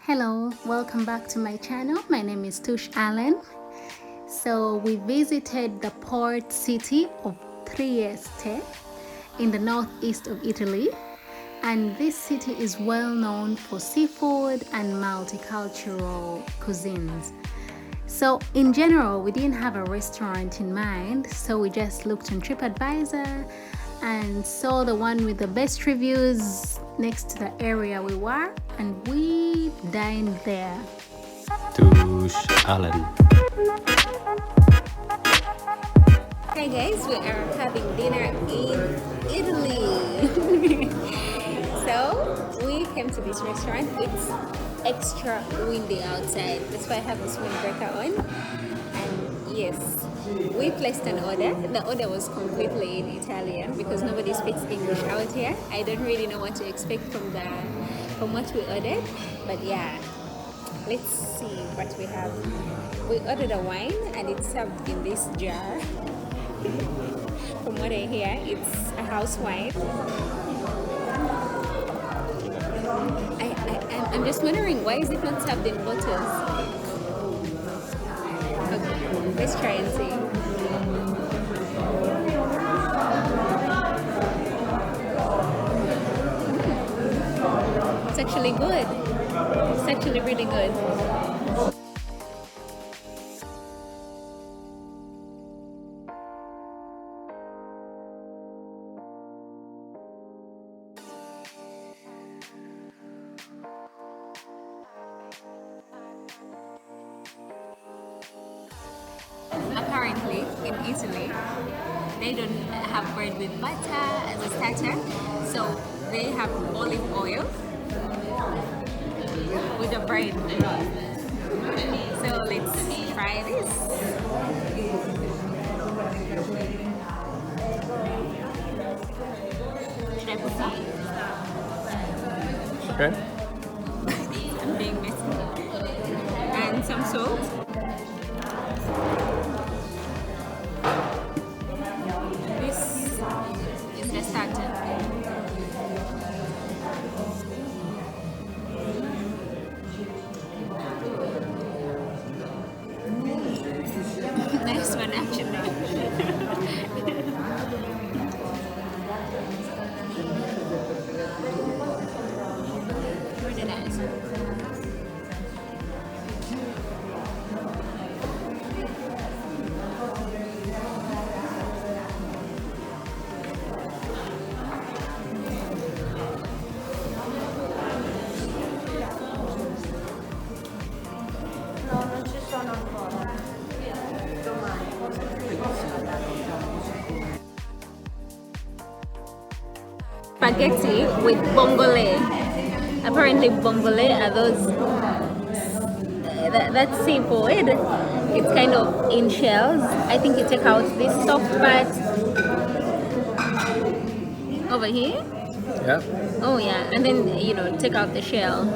Hello, welcome back to my channel. My name is Tush Allen. So we visited the port city of Trieste in the northeast of Italy, and this city is well known for seafood and multicultural cuisines. So in general, we didn't have a restaurant in mind, so we just looked on TripAdvisor and saw the one with the best reviews next to the area we were, and we dined there. Tush Allen. Hi guys, we are having dinner in Italy. So we came to this restaurant. It's extra windy outside. That's why I have this windbreaker on. And yes, we placed an order. The order was completely in Italian because nobody speaks English out here. I don't really know what to expect from what we ordered, but yeah, let's see what we have. We ordered a wine and it's served in this jar. From what I hear, it's a house wine. I'm just wondering, why is it not served in bottles? Okay, let's try and see. It's actually good. It's actually really good. Apparently, in Italy, they don't have bread with butter as a starter, so they have olive oil with the bread. So let's try this. Should I put some? Okay. I'm being messy. And some salt. This is the starter. Nice one, actually. Really nice. No, non ci sono ancora. Domani. Spaghetti with bongole. Apparently bongole are those that seafood. It's kind of in shells. I think you take out this soft part over here. Yeah. Oh yeah, and then take out the shell.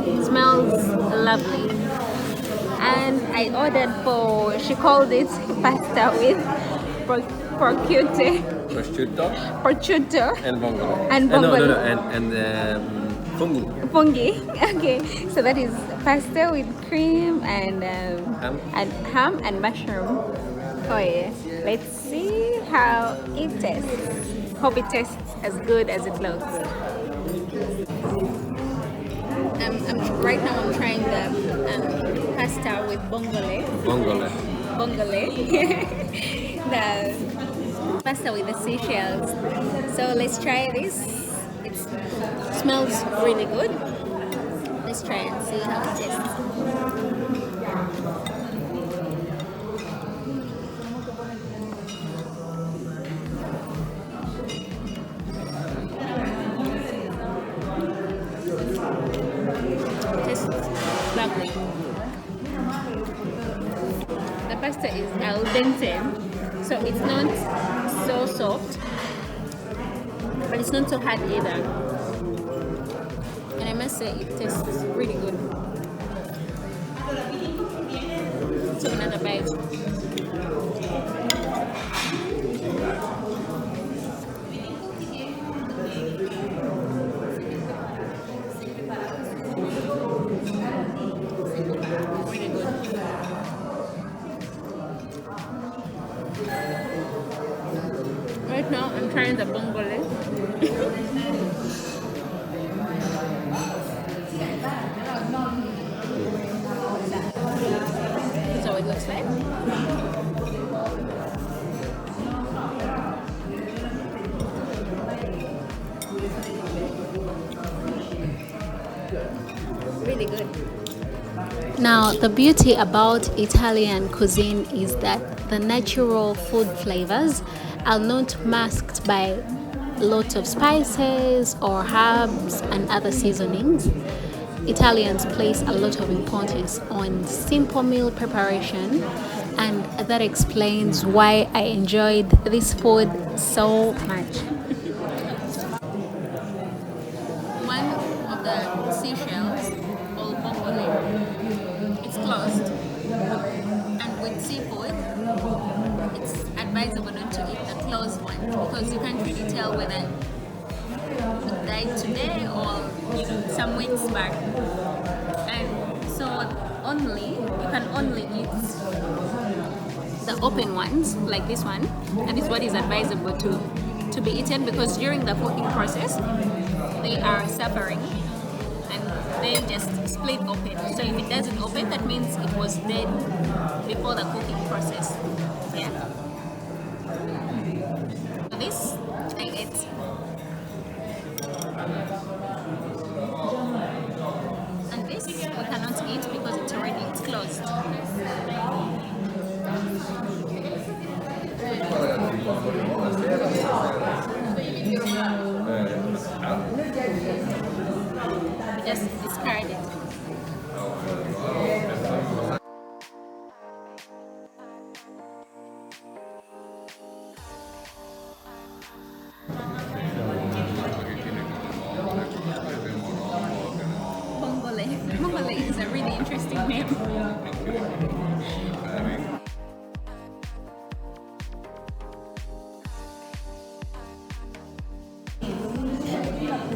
It smells lovely. And I ordered she called it pasta with Prosciutto prosciutto and vongole. and No, vongole. and fungi. Fungi. Okay, so that is pasta with cream and ham and mushroom. Oh yeah, let's see how it tastes. Hope it tastes as good as it looks. Right now I'm trying the pasta with bongole. Vongole. Bongole. The pasta with the seashells. So let's try this. It smells really good. Let's try and see how it tastes. Tastes lovely. The pasta is al dente, so it's not so soft, but it's not so hard either. And I must say, it tastes really good. Take another bite. Really good. Right now, I'm trying the bongole. So it looks like. Really good. Now, the beauty about Italian cuisine is that the natural food flavors are not masked by lots of spices or herbs and other seasonings. Italians place a lot of importance on simple meal preparation, and that explains why I enjoyed this food so much. One of the seashells, called bongole, it's closed, and with seafood, it's advisable not to eat the closed one because you can't really tell whether it died today or some weeks back. And so you can only eat the open ones like this one, and this one is advisable to be eaten because during the cooking process they are suffering and they just split open. So if it doesn't open, that means it was dead before the cooking process. Yeah. So this I ate. And this we cannot eat because it's closed. We just discard it. Bongole. Bongole is a really interesting name.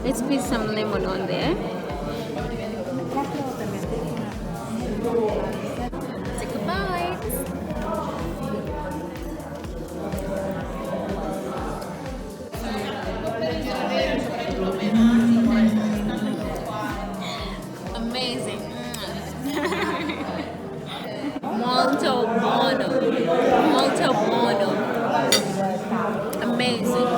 Let's put some lemon on there. Take a bite. Amazing. Molto buono. Molto buono. Amazing.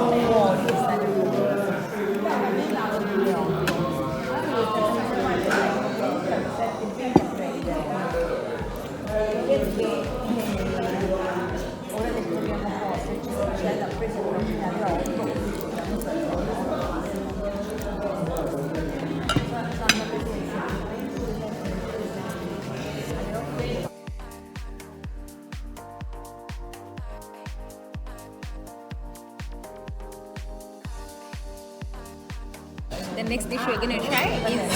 The next dish we're gonna try is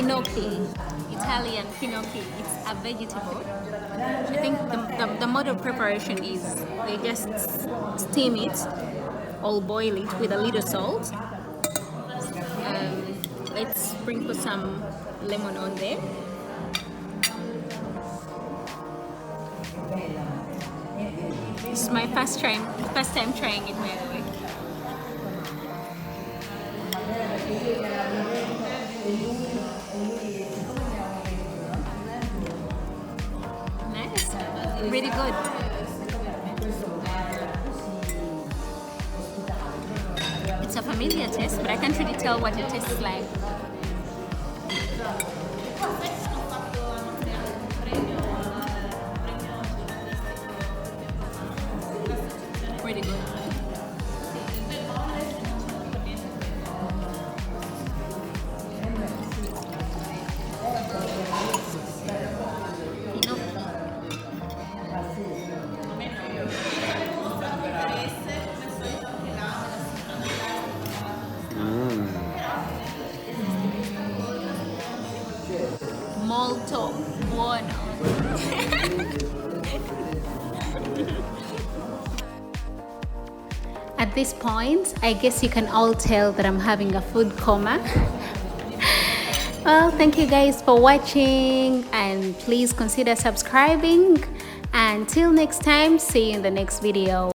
gnocchi, Italian gnocchi. It's a vegetable. I think the mode of preparation is they just steam it or boil it with a little salt. Let's sprinkle some lemon on there. This is my first time trying it, by the way. Nice, really good. It's a familiar taste, but I can't really tell what it tastes like. Really good. Molto buono. At this point, I guess you can all tell that I'm having a food coma. Well, thank you guys for watching, and please consider subscribing. Until next time, see you in the next video.